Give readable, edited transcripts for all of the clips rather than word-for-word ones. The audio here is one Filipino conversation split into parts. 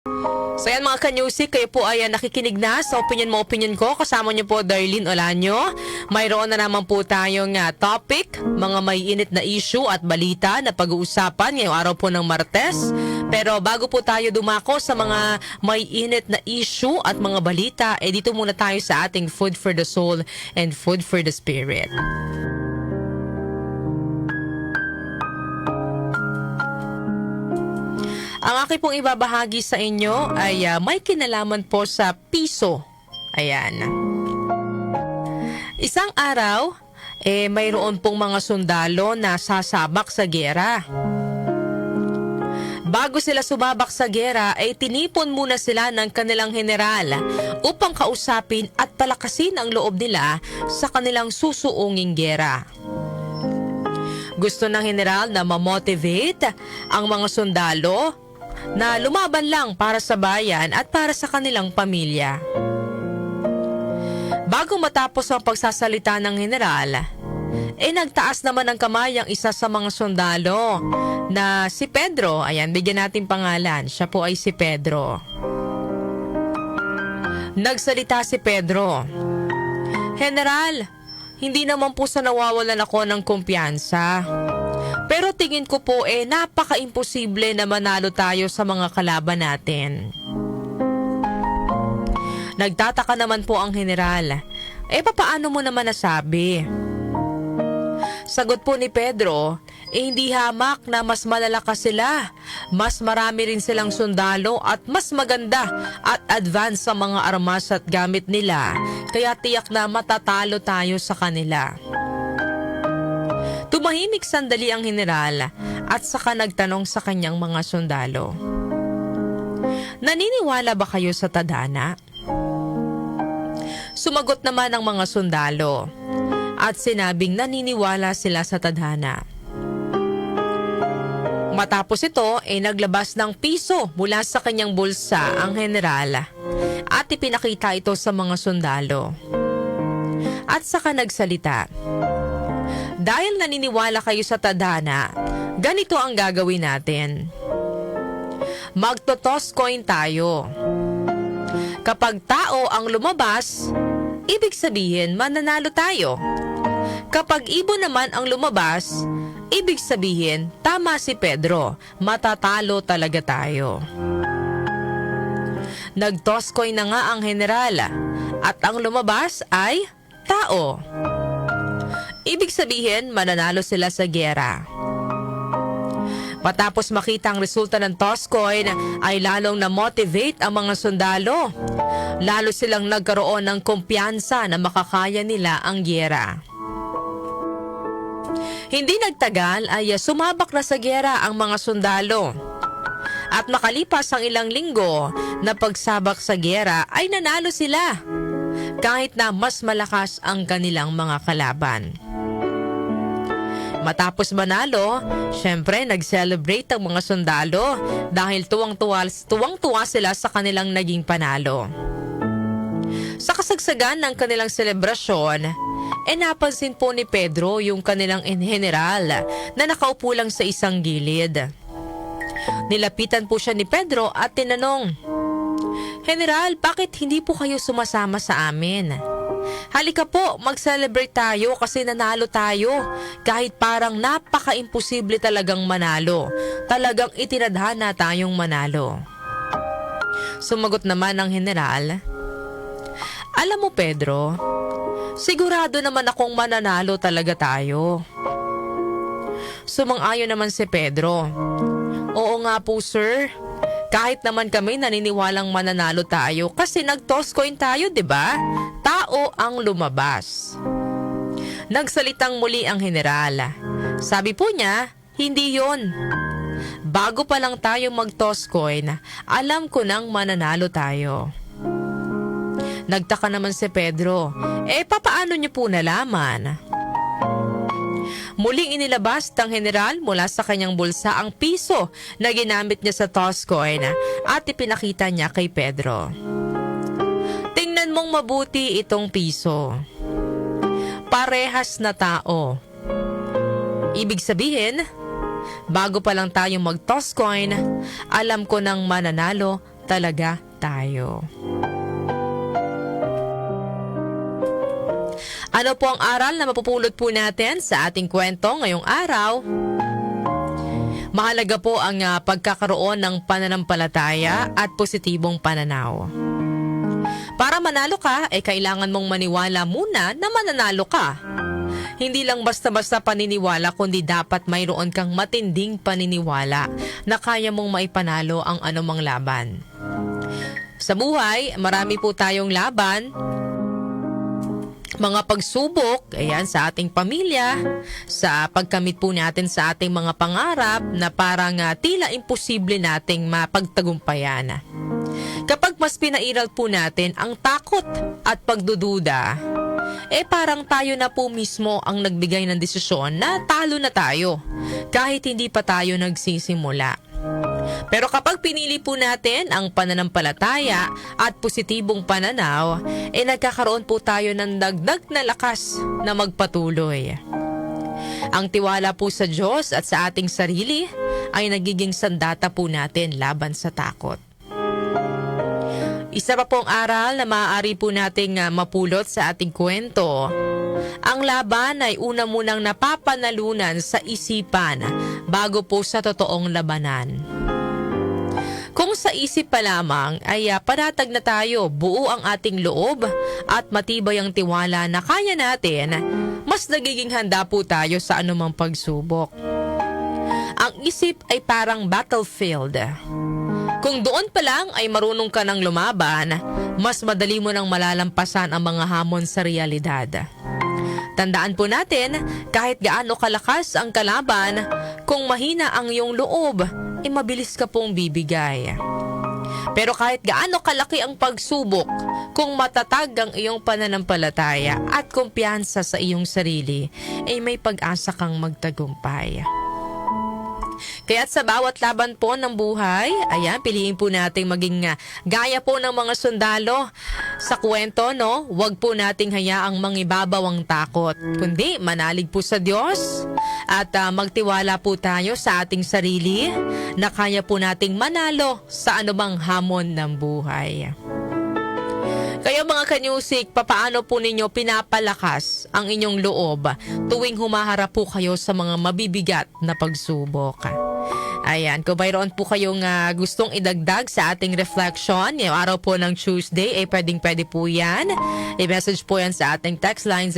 So yan mga ka-newsy, kayo po ay nakikinig na sa opinion mo, opinion ko. Kasama niyo po Darlene Olanyo. Mayroon na naman po tayong topic, mga may init na issue at balita na pag-uusapan ngayong araw po ng Martes. Pero bago po tayo dumako sa mga may init na issue at mga balita, dito muna tayo sa ating Food for the Soul and Food for the Spirit. Ang aking pong ibabahagi sa inyo ay may kinalaman po sa piso. Ayan. Isang araw, mayroon pong mga sundalo na sasabak sa giyera. Bago sila sumabak sa giyera, tinipon muna sila ng kanilang general upang kausapin at palakasin ang loob nila sa kanilang susuunging giyera. Gusto ng general na ma-motivate ang mga sundalo na lumaban lang para sa bayan at para sa kanilang pamilya. Bago matapos ang pagsasalita ng general, nagtaas naman ng kamay ang isa sa mga sundalo na si Pedro. Ayan, bigyan natin pangalan. Siya po ay si Pedro. Nagsalita si Pedro, "General, hindi naman po sa nawawalan ako ng kumpiyansa. Pero tingin ko po napaka-imposible na manalo tayo sa mga kalaban natin." Nagtataka naman po ang general. Papaano mo naman nasabi? Sagot po ni Pedro, hindi hamak na mas malalakas sila. Mas marami rin silang sundalo at mas maganda at advance sa mga armas at gamit nila. Kaya tiyak na matatalo tayo sa kanila. Tumahimik sandali ang general at saka nagtanong sa kanyang mga sundalo, "Naniniwala ba kayo sa tadhana?" Sumagot naman ang mga sundalo at sinabing naniniwala sila sa tadhana. Matapos ito, naglabas ng piso mula sa kanyang bulsa ang general at ipinakita ito sa mga sundalo. At saka nagsalita, "Dahil naniniwala kayo sa tadhana, ganito ang gagawin natin. Magtotoss coin tayo. Kapag tao ang lumabas, ibig sabihin mananalo tayo. Kapag ibon naman ang lumabas, ibig sabihin tama si Pedro, matatalo talaga tayo." Nag-toss coin na nga ang general at ang lumabas ay tao. Ibig sabihin, mananalo sila sa giyera. Matapos makita ang resulta ng toss coin, ay lalong na-motivate ang mga sundalo. Lalo silang nagkaroon ng kumpiyansa na makakaya nila ang giyera. Hindi nagtagal ay sumabak na sa giyera ang mga sundalo. At makalipas ang ilang linggo na pagsabak sa giyera ay nanalo sila. Kahit na mas malakas ang kanilang mga kalaban. Matapos manalo, syempre nag-celebrate ang mga sundalo dahil tuwang-tuwa sila sa kanilang naging panalo. Sa kasagsagan ng kanilang selebrasyon, napansin po ni Pedro yung kanilang general na nakaupo lang sa isang gilid. Nilapitan po siya ni Pedro at tinanong, "General, bakit hindi po kayo sumasama sa amin? Halika po, mag-celebrate tayo kasi nanalo tayo. Kahit parang napaka-imposible talagang manalo. Talagang itinadhana tayong manalo." Sumagot naman ang general, "Alam mo Pedro, sigurado naman akong mananalo talaga tayo." Sumang-ayon naman si Pedro, "Oo nga po sir. Kahit naman kami naniniwalang mananalo tayo kasi nag-toss coin tayo, 'di ba? Tao ang lumabas." Nagsalitang muli ang general. Sabi po niya, "Hindi 'yon. Bago pa lang tayo mag-toss coin, alam ko nang mananalo tayo." Nagtaka naman si Pedro, papaano niyo po nalaman? Muling inilabas ng general mula sa kanyang bulsa ang piso na ginamit niya sa toss coin at ipinakita niya kay Pedro. "Tingnan mong mabuti itong piso. Parehas na tao. Ibig sabihin, bago pa lang tayo mag-toss coin, alam ko nang mananalo talaga tayo. Ano po ang aral na mapupulot po natin sa ating kwento ngayong araw? Mahalaga po ang pagkakaroon ng pananampalataya at positibong pananaw. Para manalo ka, kailangan mong maniwala muna na mananalo ka. Hindi lang basta-basta paniniwala, kundi dapat mayroon kang matinding paniniwala na kaya mong maipanalo ang anumang laban. Sa buhay, marami po tayong laban, mga pagsubok, sa ating pamilya, sa pagkamit po natin sa ating mga pangarap na parang tila imposible nating mapagtagumpayan. Kapag mas pinairal po natin ang takot at pagdududa, parang tayo na po mismo ang nagbigay ng desisyon na talo na tayo kahit hindi pa tayo nagsisimula. Pero kapag pinili po natin ang pananampalataya at positibong pananaw, nagkakaroon po tayo ng dagdag na lakas na magpatuloy. Ang tiwala po sa Diyos at sa ating sarili ay nagiging sandata po natin laban sa takot. Isa pa pong aral na maaari po nating mapulot sa ating kwento. Ang laban ay una munang napapanalunan sa isipan bago po sa totoong labanan. Kung sa isip pa lamang ay panatag na tayo, buo ang ating loob at matibay ang tiwala na kaya natin, mas nagiging handa po tayo sa anumang pagsubok. Ang isip ay parang battlefield. Kung doon pa lang ay marunong ka ng lumaban, mas madali mo nang malalampasan ang mga hamon sa realidad. Tandaan po natin, kahit gaano kalakas ang kalaban, kung mahina ang iyong loob, mabilis ka pong bibigay. Pero kahit gaano kalaki ang pagsubok, kung matatag ang iyong pananampalataya at kumpiyansa sa iyong sarili, may pag-asa kang magtagumpay. Kaya't sa bawat laban po ng buhay, piliin po nating maging gaya po ng mga sundalo sa kwento, no? Huwag po nating hayaang mangibabaw ang takot, kundi manalig po sa Diyos at magtiwala po tayo sa ating sarili na kaya po nating manalo sa anumang hamon ng buhay. Kayo mga kanyusik, papaano po ninyo pinapalakas ang inyong loob tuwing humaharap po kayo sa mga mabibigat na pagsubok? Kung mayroon po kayong gustong idagdag sa ating reflection, yung araw po ng Tuesday, pwedeng-pwede po yan. I-message po yan sa ating text line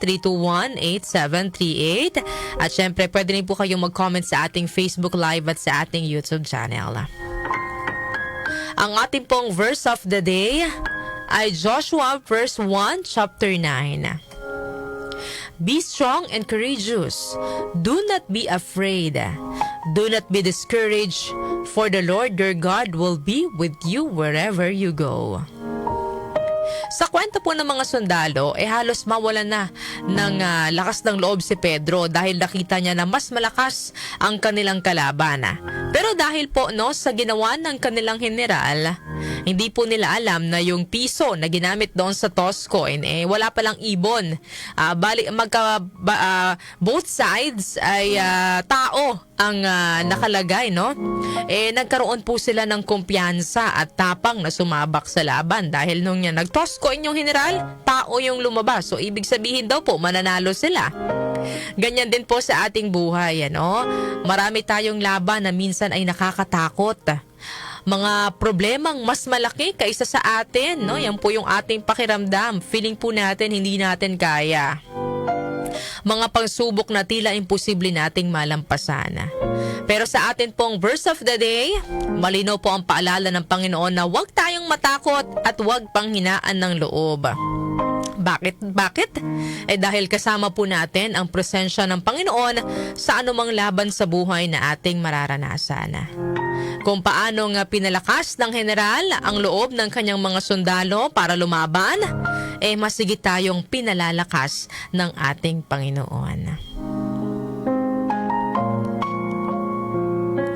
0929-321-8738. At syempre, pwede rin po kayong mag-comment sa ating Facebook Live at sa ating YouTube channel. Ang ating pong verse of the day ay Joshua verse 1 chapter 9. Be strong and courageous. Do not be afraid. Do not be discouraged, for the Lord your God will be with you wherever you go. Sa kwento po ng mga sundalo, halos mawalan na ng lakas ng loob si Pedro dahil nakita niya na mas malakas ang kanilang kalaban. Pero dahil po sa ginawa ng kanilang general, hindi po nila alam na yung piso na ginamit doon sa toss coin, wala palang ibon. Both sides ay tao ang nakalagay, no? Nagkaroon po sila ng kumpiyansa at tapang na sumabak sa laban dahil nung nag-toss coin yung general, tao yung lumabas. So ibig sabihin daw po mananalo sila. Ganyan din po sa ating buhay, Marami tayong laban na minsan ay nakakatakot. Mga problemang mas malaki kaysa sa atin, Yan po yung ating pakiramdam. Feeling po natin hindi natin kaya. Mga pagsubok na tila imposible nating malampasan. Pero sa atin pong verse of the day, malinaw po ang paalala ng Panginoon na huwag tayong matakot at huwag panghinaan ng loob. Bakit? Dahil kasama po natin ang presensya ng Panginoon sa anumang laban sa buhay na ating mararanasan. Kung paano pinalakas ng general ang loob ng kanyang mga sundalo para lumaban, mas higit tayong pinalalakas ng ating Panginoon.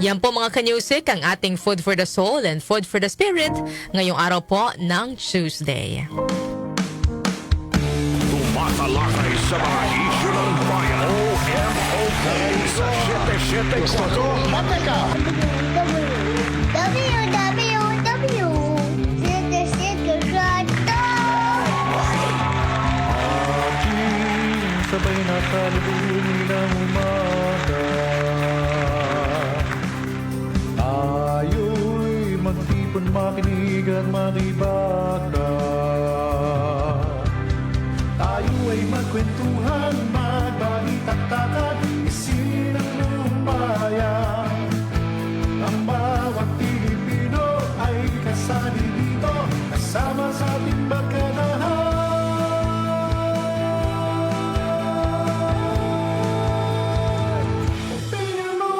Yan po mga kanyusik ang ating Food for the Soul and Food for the Spirit ngayong araw po ng Tuesday. Tumatalakay sa mga isyu ng bayan. OMOK sa 77 Gusto ko, mateka! WWW kalubungin ng umaga. Tayo'y magtipon, makinig at makibaka. Tayo ay magkwentuhan, magbalitaktakan, isin ang buong bayan. Ang bawat Pilipino ay kasali dito, kasama sa ating barkadahan. Opinion mo,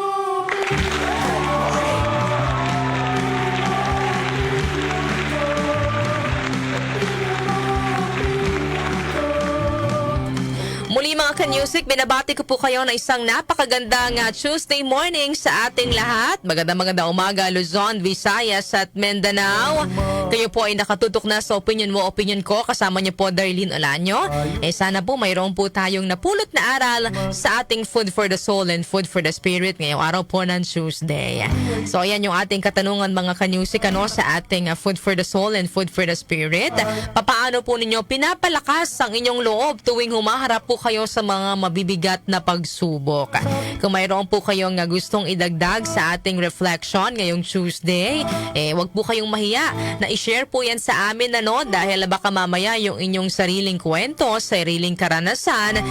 Muli mga ka-music, binabati ko po kayo na isang napakagandang Tuesday morning sa ating lahat. Magandang umaga Luzon, Visayas at Mindanao. Kayo po ay nakatutok na sa opinion mo, opinion ko. Kasama niyo po Darlene Olanyo. Sana po mayroon po tayong napulot na aral sa ating Food for the Soul and Food for the Spirit ngayong araw po ng Tuesday. So ayan yung ating katanungan mga ka-music sa ating Food for the Soul and Food for the Spirit. Papaano po ninyo pinapalakas ang inyong loob tuwing humaharap po kayo sa mga mabibigat na pagsubok? Kung mayroon po kayong gustong idagdag sa ating reflection ngayong Tuesday, wag po kayong mahiya na i-share po yan sa amin dahil baka mamaya yung inyong sariling kwento, sariling karanasan,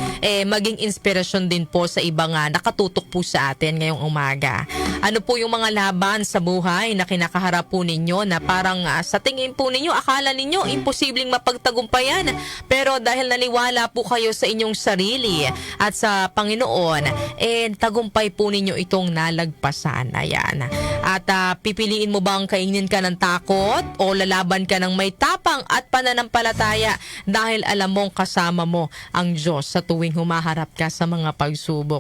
maging inspirasyon din po sa ibang nakatutok po sa atin ngayong umaga. Ano po yung mga laban sa buhay na kinakaharap po ninyo na parang sa tingin po ninyo, akala ninyo imposibleng mapagtagumpayan, pero dahil naniwala po kayo sa inyong sarili at sa Panginoon, tagumpay po ninyo itong nalagpasan. Ayan. At pipiliin mo bang kainin ka ng takot o lalaban ka ng may tapang at pananampalataya dahil alam mong kasama mo ang Diyos sa tuwing humaharap ka sa mga pagsubok?